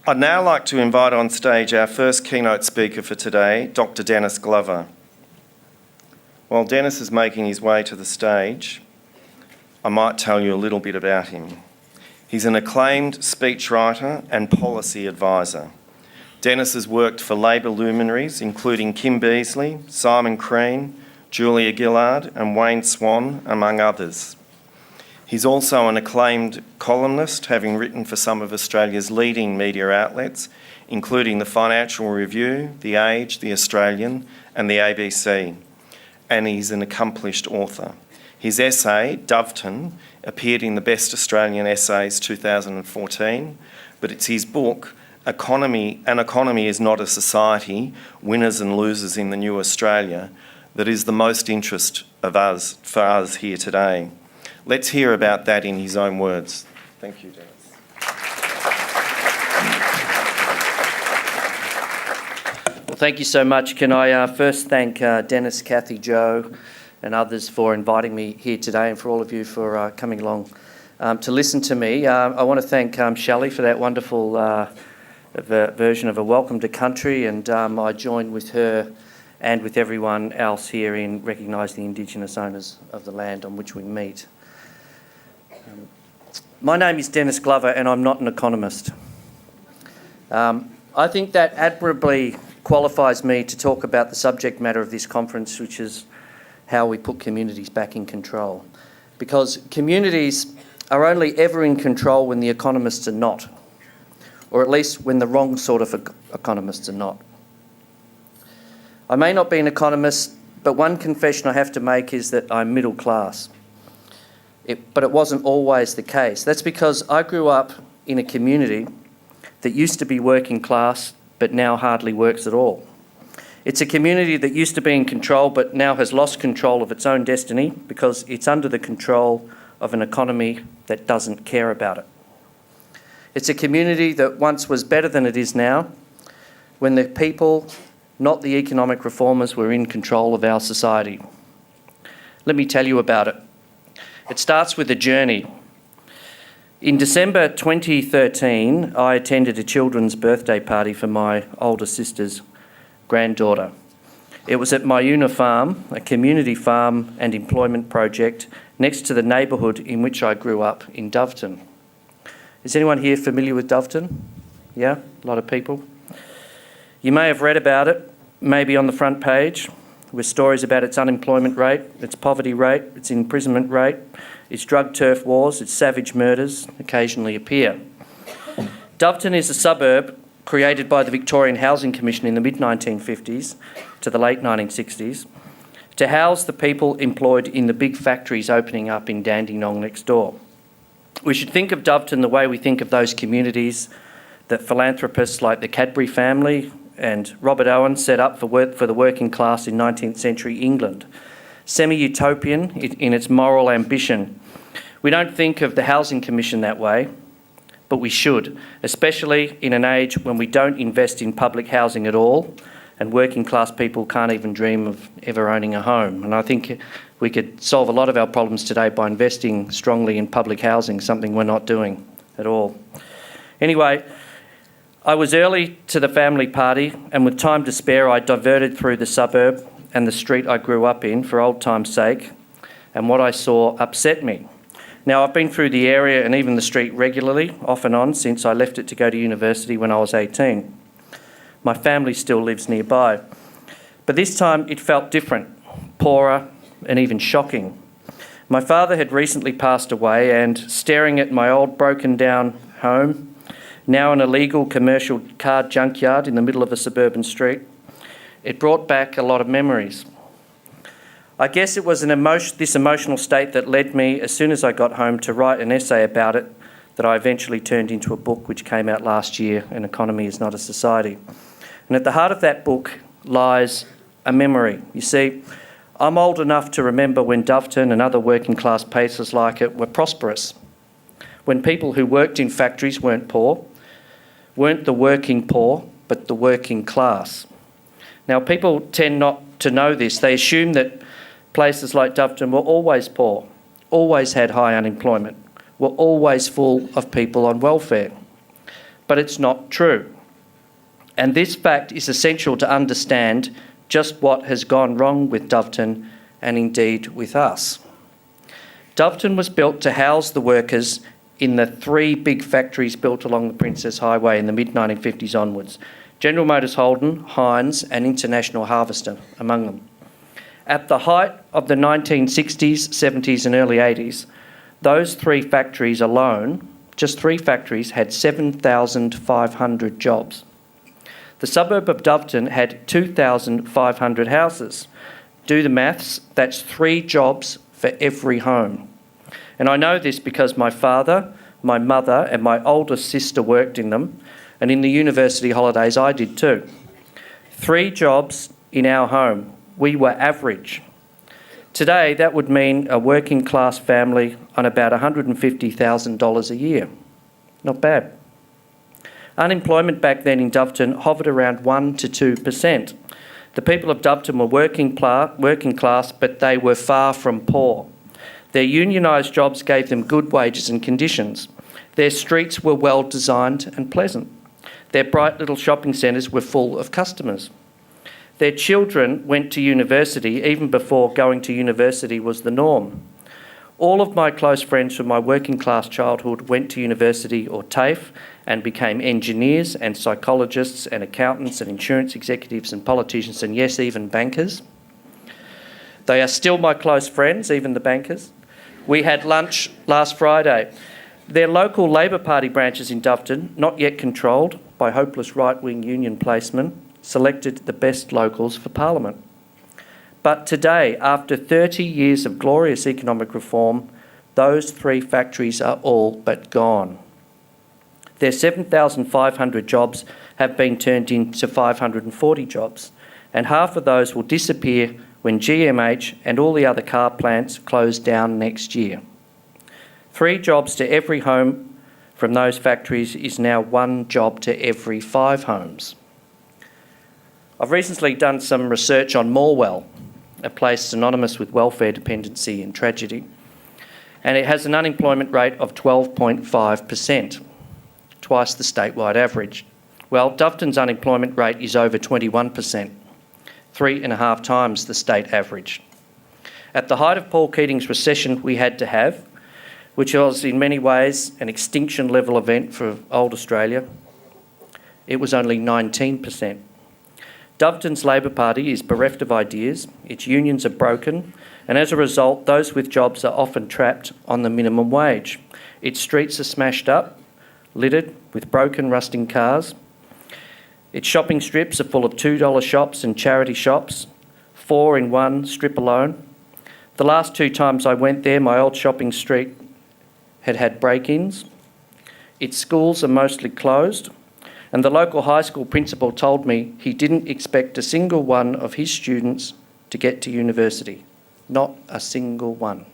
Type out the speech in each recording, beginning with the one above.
I'd now like to invite on stage our first keynote speaker for today, Dr. Dennis Glover. While Dennis is making his way to the stage, I might tell you a little bit about him. He's an acclaimed speechwriter and policy advisor. Dennis has worked for Labor luminaries including Kim Beazley, Simon Crean, Julia Gillard and Wayne Swan, among others. He's also an acclaimed columnist, having written for some of Australia's leading media outlets, including the Financial Review, The Age, The Australian and the ABC. And he's an accomplished author. His essay, Doveton, appeared in the Best Australian Essays 2014, but it's his book, An Economy is Not a Society, Winners and Losers in the New Australia, that is the most interest for us here today. Let's hear about that in his own words. Thank you, Dennis. Well, thank you so much. Can I first thank Dennis, Kathy, Joe and others for inviting me here today, and for all of you for coming along to listen to me. I want to thank Shelley for that wonderful version of A Welcome to Country, and I join with her and with everyone else here in recognising the Indigenous owners of the land on which we meet. My name is Dennis Glover and I'm not an economist. I think that admirably qualifies me to talk about the subject matter of this conference, which is how we put communities back in control. Because communities are only ever in control when the economists are not, or at least when the wrong sort of economists are not. I may not be an economist, but one confession I have to make is that I'm middle class. But it wasn't always the case. That's because I grew up in a community that used to be working class, but now hardly works at all. It's a community that used to be in control, but now has lost control of its own destiny because it's under the control of an economy that doesn't care about it. It's a community that once was better than it is now, when the people, not the economic reformers, were in control of our society. Let me tell you about it. It starts with a journey. In December 2013, I attended a children's birthday party for my older sister's granddaughter. It was at Myuna Farm, a community farm and employment project next to the neighbourhood in which I grew up in Doveton. Is anyone here familiar with Doveton? Yeah, a lot of people. You may have read about it, maybe on the front page, with stories about its unemployment rate, its poverty rate, its imprisonment rate, its drug turf wars, its savage murders occasionally appear. Doveton is a suburb created by the Victorian Housing Commission in the mid-1950s to the late 1960s to house the people employed in the big factories opening up in Dandenong next door. We should think of Doveton the way we think of those communities that philanthropists like the Cadbury family and Robert Owen set up for the working class in 19th century England. Semi-utopian in its moral ambition. We don't think of the Housing Commission that way, but we should, especially in an age when we don't invest in public housing at all and working class people can't even dream of ever owning a home. And I think we could solve a lot of our problems today by investing strongly in public housing, something we're not doing at all. Anyway, I was early to the family party, and with time to spare, I diverted through the suburb and the street I grew up in for old time's sake, and what I saw upset me. Now, I've been through the area and even the street regularly, off and on, since I left it to go to university when I was 18. My family still lives nearby. But this time it felt different, poorer, and even shocking. My father had recently passed away, and staring at my old broken down home, now an illegal commercial car junkyard in the middle of a suburban street, it brought back a lot of memories. I guess it was this emotional state that led me, as soon as I got home, to write an essay about it that I eventually turned into a book which came out last year, An Economy is Not a Society. And at the heart of that book lies a memory. You see, I'm old enough to remember when Doveton and other working class places like it were prosperous, when people who worked in factories weren't poor, weren't the working poor, but the working class. Now, people tend not to know this. They assume that places like Doveton were always poor, always had high unemployment, were always full of people on welfare. but it's not true. And this fact is essential to understand just what has gone wrong with Doveton and indeed with us. Doveton was built to house the workers in the three big factories built along the Princess Highway in the mid-1950s onwards. General Motors Holden, Heinz and International Harvester among them. At the height of the 1960s, 70s and early 80s, those three factories alone, just three factories, had 7,500 jobs. The suburb of Doveton had 2,500 houses. Do the maths, that's 3 jobs for every home. And I know this because my father, my mother and my oldest sister worked in them, and in the university holidays I did too. 3 jobs in our home. We were average. Today that would mean a working class family on about $150,000 a year. Not bad. Unemployment back then in Doveton hovered around 1 to 2%. The people of Doveton were working class, but they were far from poor. Their unionised jobs gave them good wages and conditions. Their streets were well designed and pleasant. Their bright little shopping centres were full of customers. Their children went to university even before going to university was the norm. All of my close friends from my working class childhood went to university or TAFE and became engineers and psychologists and accountants and insurance executives and politicians and yes, even bankers. They are still my close friends, even the bankers. We had lunch last Friday. Their local Labor Party branches in Doveton, not yet controlled by hopeless right-wing union placemen, selected the best locals for Parliament. But today, after 30 years of glorious economic reform, those 3 factories are all but gone. Their 7,500 jobs have been turned into 540 jobs, and half of those will disappear when GMH and all the other car plants close down next year. 3 jobs to every home from those factories is now 1 job to every 5 homes. I've recently done some research on Morwell, a place synonymous with welfare dependency and tragedy, and it has an unemployment rate of 12.5%, twice the statewide average. Well, Doveton's unemployment rate is over 21%, 3.5 times the state average. At the height of Paul Keating's recession we had to have, which was in many ways an extinction level event for old Australia, it was only 19%. Doveton's Labor Party is bereft of ideas, its unions are broken, and as a result, those with jobs are often trapped on the minimum wage. Its streets are smashed up, littered with broken, rusting cars. Its shopping strips are full of $2 shops and charity shops, 4 in one strip alone. The last 2 times I went there, my old shopping street had break-ins. Its schools are mostly closed. And the local high school principal told me he didn't expect a single one of his students to get to university. Not a single one.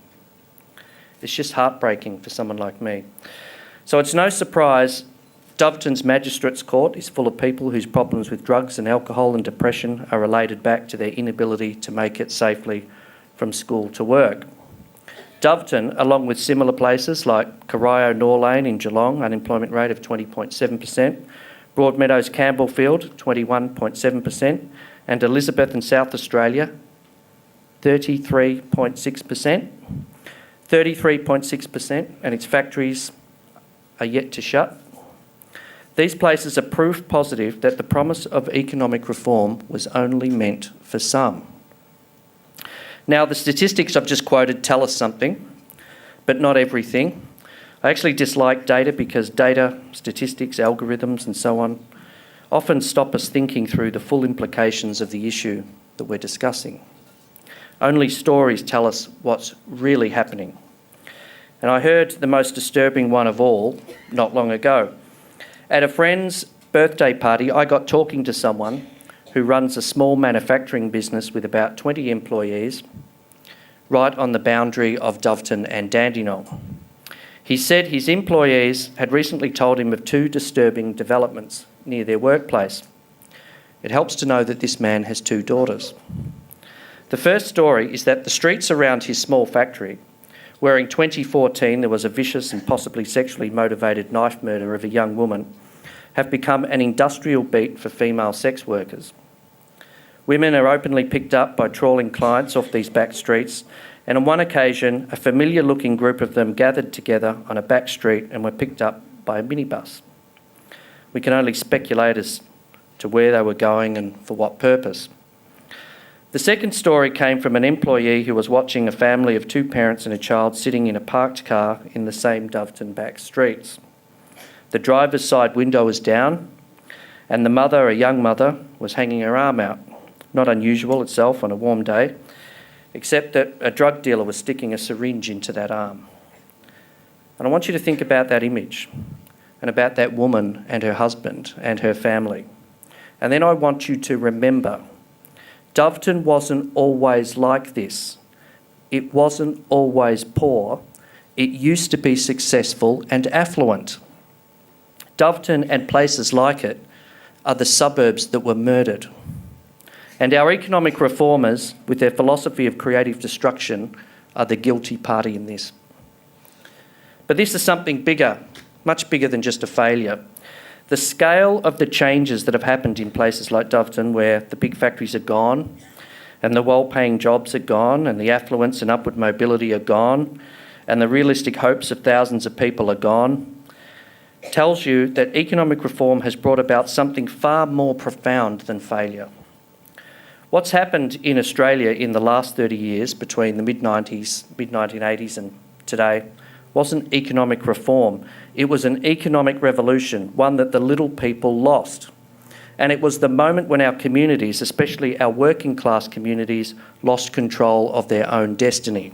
It's just heartbreaking for someone like me. So it's no surprise Doveton's Magistrates Court is full of people whose problems with drugs and alcohol and depression are related back to their inability to make it safely from school to work. Doveton, along with similar places like Corio-Norlane in Geelong, unemployment rate of 20.7%, Broadmeadows Campbellfield, 21.7%, and Elizabeth in South Australia, 33.6%. 33.6%, and its factories are yet to shut. These places are proof positive that the promise of economic reform was only meant for some. Now, the statistics I've just quoted tell us something, but not everything. I actually dislike data because data, statistics, algorithms and so on often stop us thinking through the full implications of the issue that we're discussing. Only stories tell us what's really happening. And I heard the most disturbing one of all not long ago. At a friend's birthday party, I got talking to someone who runs a small manufacturing business with about 20 employees right on the boundary of Doveton and Dandenong. He said his employees had recently told him of 2 disturbing developments near their workplace. It helps to know that this man has 2 daughters. The first story is that the streets around his small factory, where in 2014 there was a vicious and possibly sexually motivated knife murder of a young woman, have become an industrial beat for female sex workers. Women are openly picked up by trawling clients off these back streets, and on one occasion, a familiar-looking group of them gathered together on a back street and were picked up by a minibus. We can only speculate as to where they were going and for what purpose. The second story came from an employee who was watching a family of two parents and a child sitting in a parked car in the same Doveton back streets. The driver's side window was down, and the mother, a young mother, was hanging her arm out. Not unusual itself on a warm day, except that a drug dealer was sticking a syringe into that arm. And I want you to think about that image and about that woman and her husband and her family. And then I want you to remember, Doveton wasn't always like this. It wasn't always poor. It used to be successful and affluent. Doveton and places like it are the suburbs that were murdered. And our economic reformers, with their philosophy of creative destruction, are the guilty party in this. But this is something bigger, much bigger than just a failure. The scale of the changes that have happened in places like Doveton, where the big factories are gone, and the well-paying jobs are gone, and the affluence and upward mobility are gone, and the realistic hopes of thousands of people are gone, tells you that economic reform has brought about something far more profound than failure. What's happened in Australia in the last 30 years, between the mid-1980s and today, wasn't economic reform. It was an economic revolution, one that the little people lost. And it was the moment when our communities, especially our working class communities, lost control of their own destiny.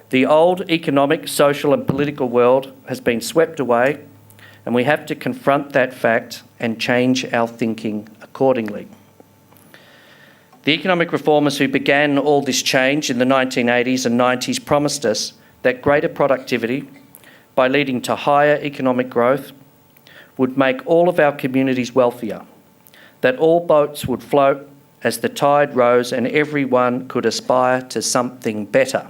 The old economic, social and political world has been swept away, and we have to confront that fact and change our thinking accordingly. The economic reformers who began all this change in the 1980s and 90s promised us that greater productivity, by leading to higher economic growth, would make all of our communities wealthier, that all boats would float as the tide rose and everyone could aspire to something better.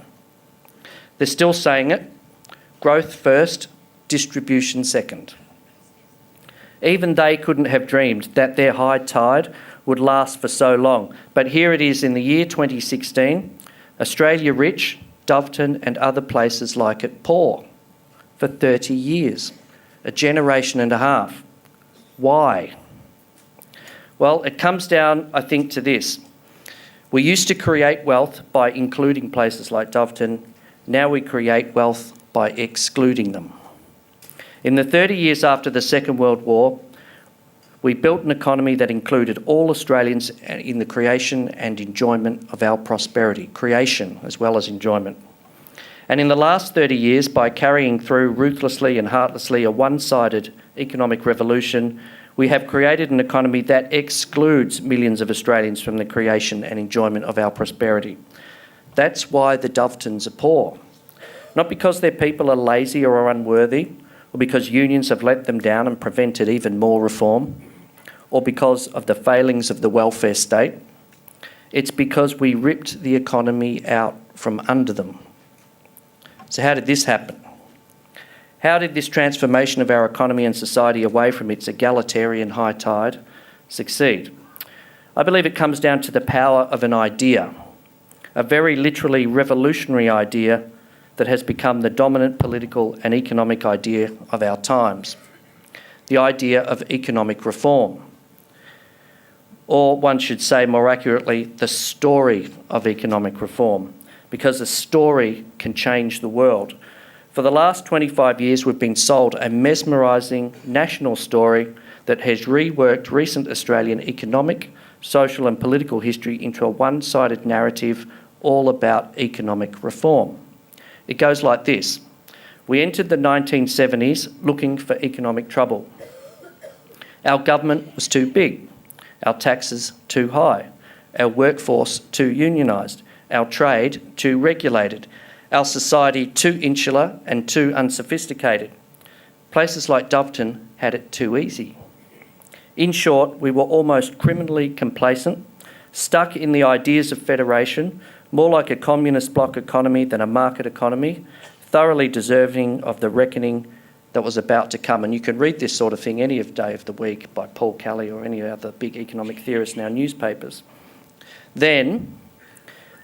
They're still saying it: growth first, distribution second. Even they couldn't have dreamed that their high tide would last for so long. But here it is in the year 2016, Australia rich, Doveton and other places like it poor for 30 years, a generation and a half. Why? Well, it comes down, I think, to this. We used to create wealth by including places like Doveton. Now we create wealth by excluding them. In the 30 years after the Second World War, we built an economy that included all Australians in the creation and enjoyment of our prosperity, creation as well as enjoyment. And in the last 30 years, by carrying through ruthlessly and heartlessly a one-sided economic revolution, we have created an economy that excludes millions of Australians from the creation and enjoyment of our prosperity. That's why the Dovetons are poor. Not because their people are lazy or are unworthy, or because unions have let them down and prevented even more reform, or because of the failings of the welfare state. It's because we ripped the economy out from under them. So how did this happen? How did this transformation of our economy and society away from its egalitarian high tide succeed? I believe it comes down to the power of an idea, a very literally revolutionary idea that has become the dominant political and economic idea of our times, the idea of economic reform. Or one should say more accurately, the story of economic reform, because a story can change the world. For the last 25 years, we've been sold a mesmerising national story that has reworked recent Australian economic, social and political history into a one-sided narrative all about economic reform. It goes like this. We entered the 1970s looking for economic trouble. Our government was too big, our taxes too high, our workforce too unionised, our trade too regulated, our society too insular and too unsophisticated. Places like Doveton had it too easy. In short, we were almost criminally complacent, stuck in the ideas of federation, more like a communist bloc economy than a market economy, thoroughly deserving of the reckoning that was about to come. And you can read this sort of thing any day of the week by Paul Kelly or any other big economic theorists in our newspapers. Then,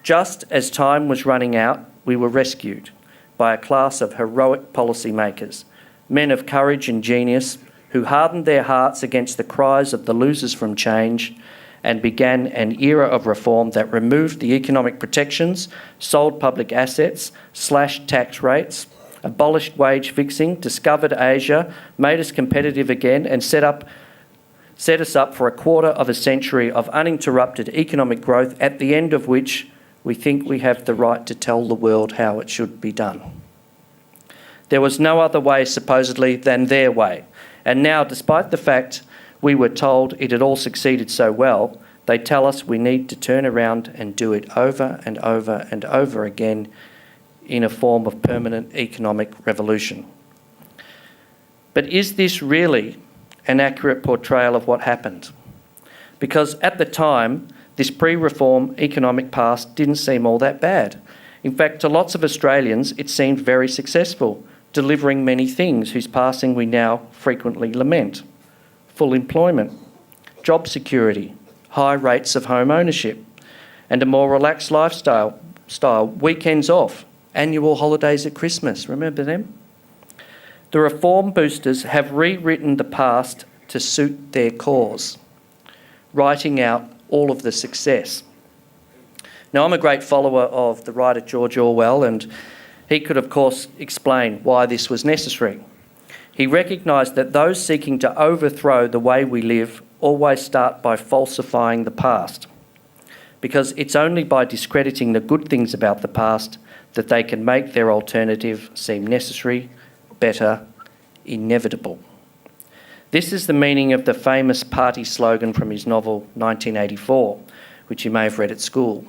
just as time was running out, we were rescued by a class of heroic policymakers, men of courage and genius who hardened their hearts against the cries of the losers from change and began an era of reform that removed the economic protections, sold public assets, slashed tax rates, abolished wage fixing, discovered Asia, made us competitive again, and set us up for a quarter of a century of uninterrupted economic growth, at the end of which we think we have the right to tell the world how it should be done. There was no other way, supposedly, than their way. And now, despite the fact we were told it had all succeeded so well, they tell us we need to turn around and do it over and over and over again in a form of permanent economic revolution. But is this really an accurate portrayal of what happened? Because at the time, this pre-reform economic past didn't seem all that bad. In fact, to lots of Australians, it seemed very successful, delivering many things whose passing we now frequently lament. Full employment, job security, high rates of home ownership, and a more relaxed lifestyle, weekends off, annual holidays at Christmas, remember them? The reform boosters have rewritten the past to suit their cause, writing out all of the success. Now, I'm a great follower of the writer George Orwell, and he could, of course, explain why this was necessary. He recognised that those seeking to overthrow the way we live always start by falsifying the past, because it's only by discrediting the good things about the past that they can make their alternative seem necessary, better, inevitable. This is the meaning of the famous party slogan from his novel 1984, which you may have read at school.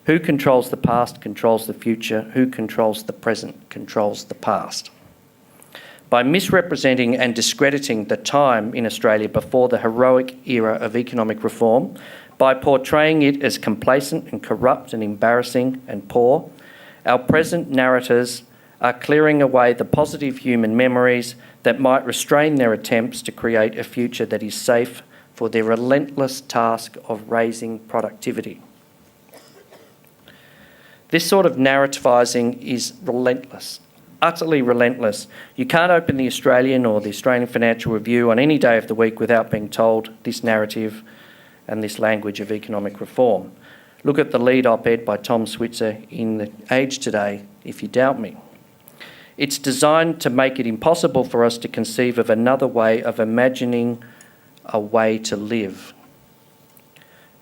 Who controls the past controls the future. Who controls the present controls the past. By misrepresenting and discrediting the time in Australia before the heroic era of economic reform, by portraying it as complacent and corrupt and embarrassing and poor, our present narrators are clearing away the positive human memories that might restrain their attempts to create a future that is safe for their relentless task of raising productivity. This sort of narrativizing is relentless, utterly relentless. You can't open the Australian or the Australian Financial Review on any day of the week without being told this narrative and this language of economic reform. Look at the lead op-ed by Tom Switzer in The Age today, if you doubt me. It's designed to make it impossible for us to conceive of another way of imagining a way to live.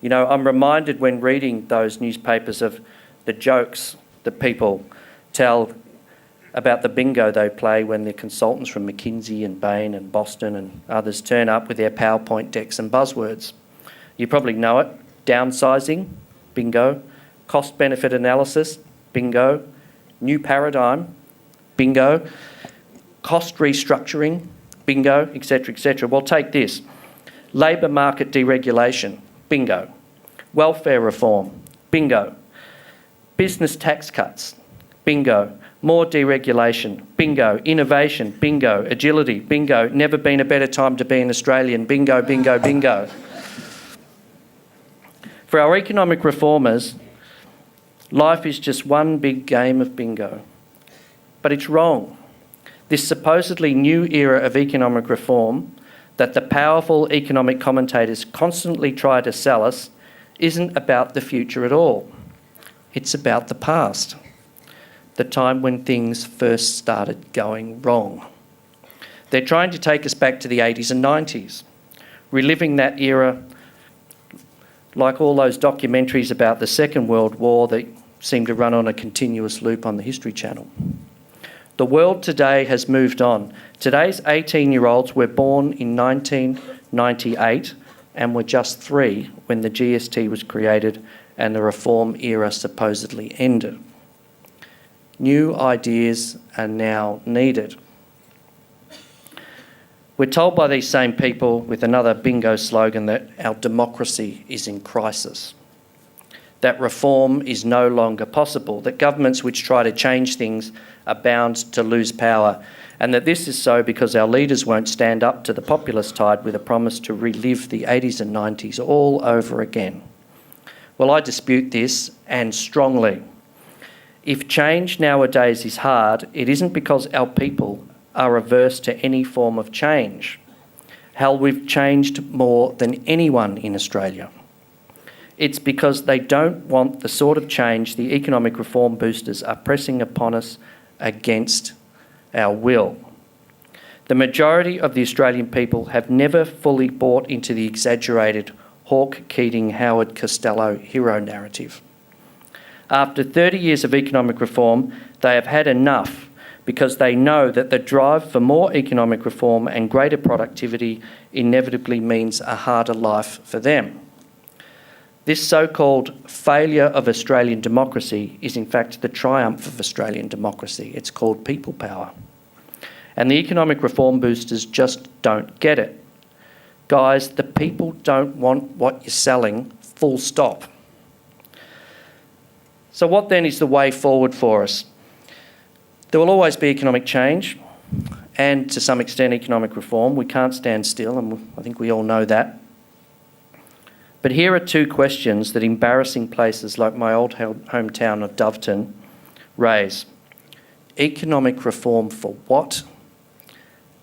You know, I'm reminded when reading those newspapers of the jokes that people tell about the bingo they play when the consultants from McKinsey and Bain and Boston and others turn up with their PowerPoint decks and buzzwords. You probably know it. Downsizing, bingo. Cost-benefit analysis, bingo. New paradigm, bingo. Cost restructuring, bingo, etc., etc. Well, take this. Labour market deregulation, bingo. Welfare reform, bingo. Business tax cuts, bingo. More deregulation, bingo. Innovation, bingo. Agility, bingo. Never been a better time to be an Australian, bingo, bingo, bingo. For our economic reformers, life is just one big game of bingo. But it's wrong. This supposedly new era of economic reform that the powerful economic commentators constantly try to sell us isn't about the future at all. It's about the past, the time when things first started going wrong. They're trying to take us back to the 80s and 90s, reliving that era like all those documentaries about the Second World War that seem to run on a continuous loop on the History Channel. The world today has moved on. Today's 18-year-olds were born in 1998 and were just 3 when the GST was created and the reform era supposedly ended. New ideas are now needed. We're told by these same people with another bingo slogan that our democracy is in crisis. that reform is no longer possible, that governments which try to change things are bound to lose power, and that this is so because our leaders won't stand up to the populist tide with a promise to relive the 80s and 90s all over again. Well, I dispute this, and strongly. If change nowadays is hard, it isn't because our people are averse to any form of change. Hell, we've changed more than anyone in Australia. It's because they don't want the sort of change the economic reform boosters are pressing upon us against our will. The majority of the Australian people have never fully bought into the exaggerated Hawke, Keating, Howard, Costello hero narrative. After 30 years of economic reform, they have had enough because they know that the drive for more economic reform and greater productivity inevitably means a harder life for them. This so-called failure of Australian democracy is in fact the triumph of Australian democracy. It's called people power. And the economic reform boosters just don't get it. Guys, the people don't want what you're selling, full stop. So what then is the way forward for us? There will always be economic change and to some extent economic reform. We can't stand still, and I think we all know that. But here are two questions that embarrassing places like my old hometown of Doveton raise. Economic reform for what?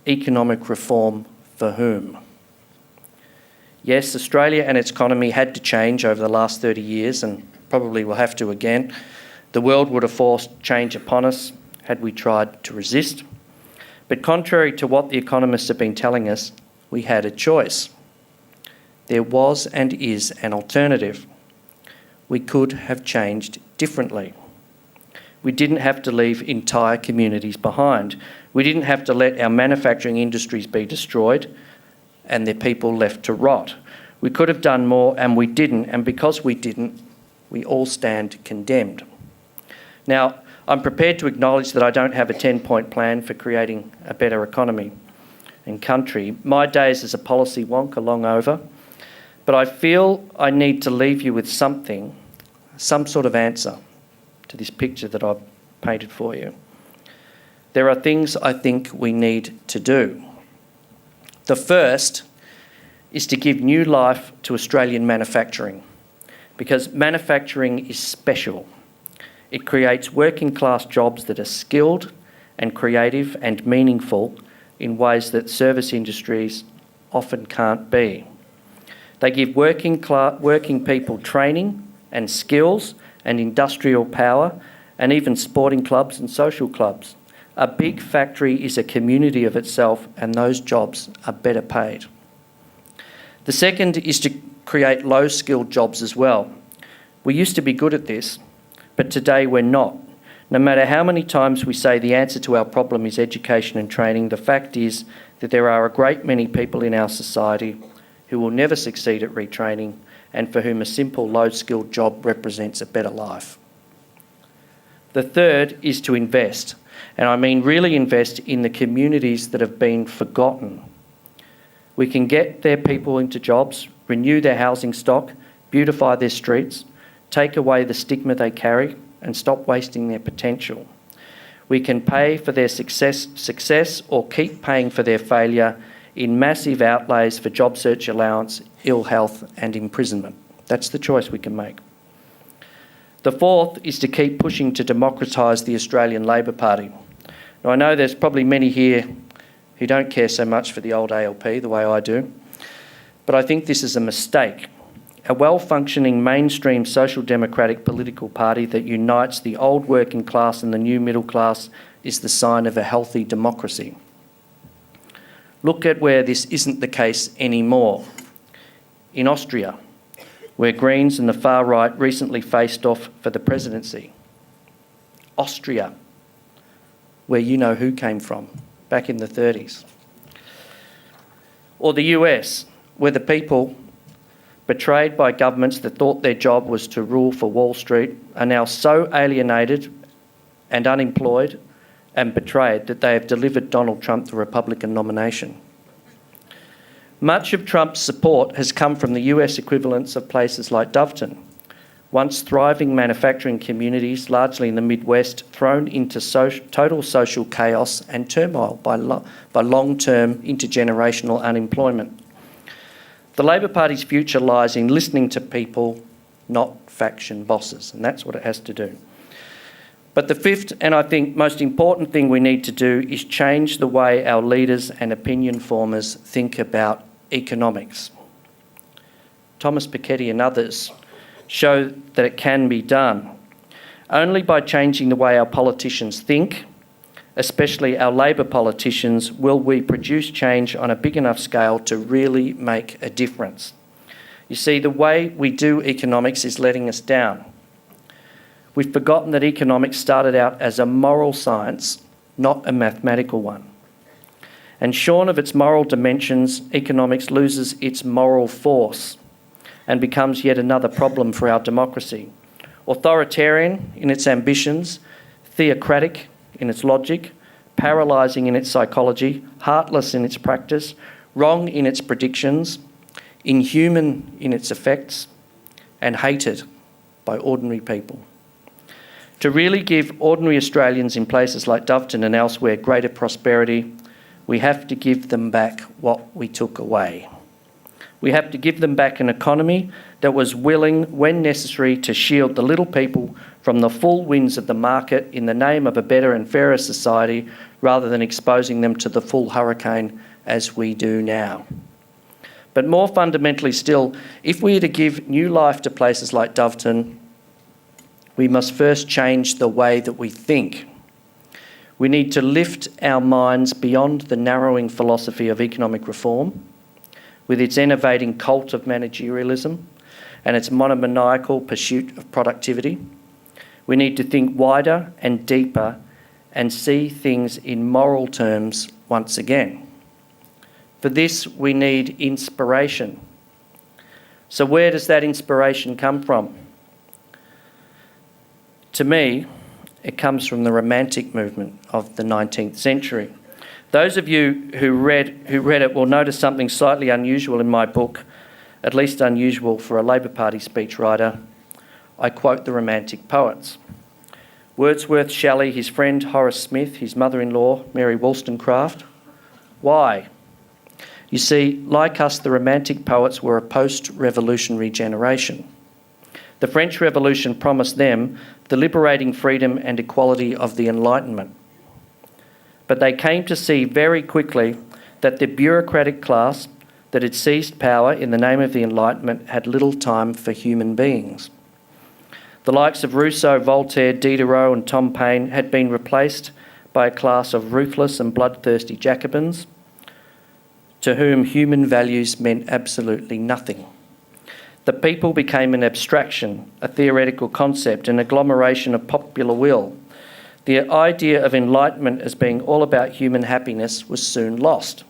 Economic reform for whom? Yes, Australia and its economy had to change over the last 30 years and probably will have to again. The world would have forced change upon us had we tried to resist. But contrary to what the economists have been telling us, we had a choice. There was and is an alternative. We could have changed differently. We didn't have to leave entire communities behind. We didn't have to let our manufacturing industries be destroyed and their people left to rot. We could have done more and we didn't, and because we didn't, we all stand condemned. Now, I'm prepared to acknowledge that I don't have a 10-point plan for creating a better economy and country. My days as a policy wonk are long over. But I feel I need to leave you with something, some sort of answer to this picture that I've painted for you. There are things I think we need to do. The first is to give new life to Australian manufacturing, because manufacturing is special. It creates working class jobs that are skilled and creative and meaningful in ways that service industries often can't be. They give working people training and skills and industrial power and even sporting clubs and social clubs. A big factory is a community of itself, and those jobs are better paid. The second is to create low-skilled jobs as well. We used to be good at this, but today we're not. No matter how many times we say the answer to our problem is education and training, the fact is that there are a great many people in our society who will never succeed at retraining and for whom a simple low-skilled job represents a better life. The third is to invest, and I mean really invest in the communities that have been forgotten. We can get their people into jobs, renew their housing stock, beautify their streets, take away the stigma they carry and stop wasting their potential. We can pay for their success or keep paying for their failure in massive outlays for job search allowance, ill health and imprisonment. That's the choice we can make. The fourth is to keep pushing to democratise the Australian Labor Party. Now, I know there's probably many here who don't care so much for the old ALP the way I do, but I think this is a mistake. A well-functioning mainstream social democratic political party that unites the old working class and the new middle class is the sign of a healthy democracy. Look at where this isn't the case anymore. In Austria, where Greens and the far right recently faced off for the presidency. Austria, where you know who came from, back in the 30s. Or the US, where the people, betrayed by governments that thought their job was to rule for Wall Street, are now so alienated and unemployed and betrayed that they have delivered Donald Trump the Republican nomination. Much of Trump's support has come from the US equivalents of places like Doveton, once thriving manufacturing communities, largely in the Midwest, thrown into total social chaos and turmoil by long-term intergenerational unemployment. The Labor Party's future lies in listening to people, not faction bosses, and that's what it has to do. But the fifth, and I think most important thing we need to do, is change the way our leaders and opinion formers think about economics. Thomas Piketty and others show that it can be done. Only by changing the way our politicians think, especially our Labor politicians, will we produce change on a big enough scale to really make a difference. You see, the way we do economics is letting us down. We've forgotten that economics started out as a moral science, not a mathematical one. And shorn of its moral dimensions, economics loses its moral force and becomes yet another problem for our democracy. Authoritarian in its ambitions, theocratic in its logic, paralysing in its psychology, heartless in its practice, wrong in its predictions, inhuman in its effects, and hated by ordinary people. To really give ordinary Australians in places like Doveton and elsewhere greater prosperity, we have to give them back what we took away. We have to give them back an economy that was willing, when necessary, to shield the little people from the full winds of the market in the name of a better and fairer society, rather than exposing them to the full hurricane as we do now. But more fundamentally still, if we are to give new life to places like Doveton, we must first change the way that we think. We need to lift our minds beyond the narrowing philosophy of economic reform, with its enervating cult of managerialism and its monomaniacal pursuit of productivity. We need to think wider and deeper and see things in moral terms once again. For this, we need inspiration. So where does that inspiration come from? To me, it comes from the Romantic movement of the 19th century. Those of you who read it will notice something slightly unusual in my book, at least unusual for a Labor Party speechwriter. I quote the Romantic poets. Wordsworth, Shelley, his friend Horace Smith, his mother-in-law Mary Wollstonecraft. Why? You see, like us, the Romantic poets were a post-revolutionary generation. The French Revolution promised them the liberating freedom and equality of the Enlightenment. But they came to see very quickly that the bureaucratic class that had seized power in the name of the Enlightenment had little time for human beings. The likes of Rousseau, Voltaire, Diderot and Tom Paine had been replaced by a class of ruthless and bloodthirsty Jacobins to whom human values meant absolutely nothing. The people became an abstraction, a theoretical concept, an agglomeration of popular will. The idea of enlightenment as being all about human happiness was soon lost.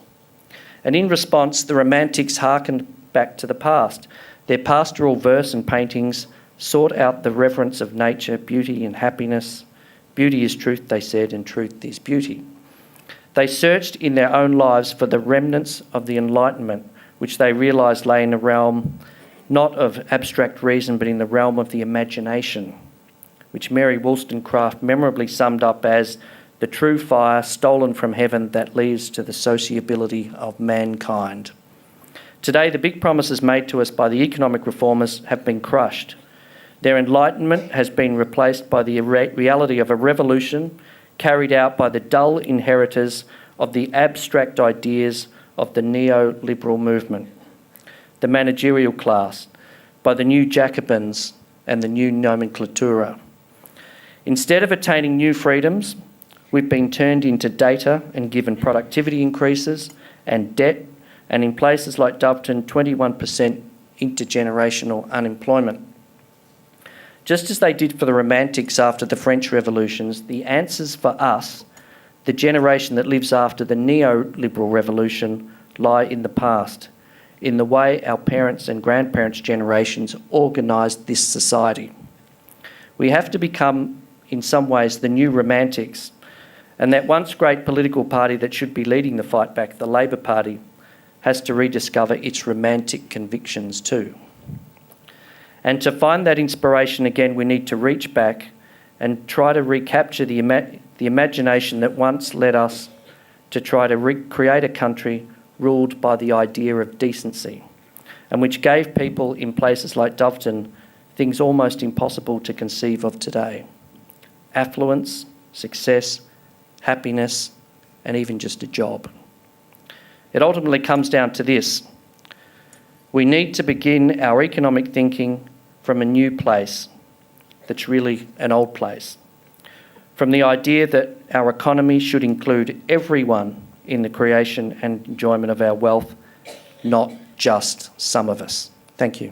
And in response, the Romantics hearkened back to the past. Their pastoral verse and paintings sought out the reverence of nature, beauty and happiness. Beauty is truth, they said, and truth is beauty. They searched in their own lives for the remnants of the Enlightenment, which they realised lay in a realm not of abstract reason, but in the realm of the imagination, which Mary Wollstonecraft memorably summed up as the true fire stolen from heaven that leads to the sociability of mankind. Today, the big promises made to us by the economic reformers have been crushed. Their enlightenment has been replaced by the reality of a revolution carried out by the dull inheritors of the abstract ideas of the neoliberal movement, the managerial class, by the new Jacobins and the new nomenclatura. Instead of attaining new freedoms, we've been turned into data and given productivity increases and debt, and in places like Doveton, 21% intergenerational unemployment. Just as they did for the Romantics after the French revolutions, the answers for us, the generation that lives after the neoliberal revolution, lie in the past, in the way our parents' and grandparents' generations organised this society. We have to become, in some ways, the new Romantics, and that once great political party that should be leading the fight back, the Labor Party, has to rediscover its romantic convictions too. And to find that inspiration again, we need to reach back and try to recapture the imagination that once led us to try to recreate a country ruled by the idea of decency, and which gave people in places like Doveton things almost impossible to conceive of today: affluence, success, happiness, and even just a job. It ultimately comes down to this: we need to begin our economic thinking from a new place that's really an old place, from the idea that our economy should include everyone in the creation and enjoyment of our wealth, not just some of us. Thank you.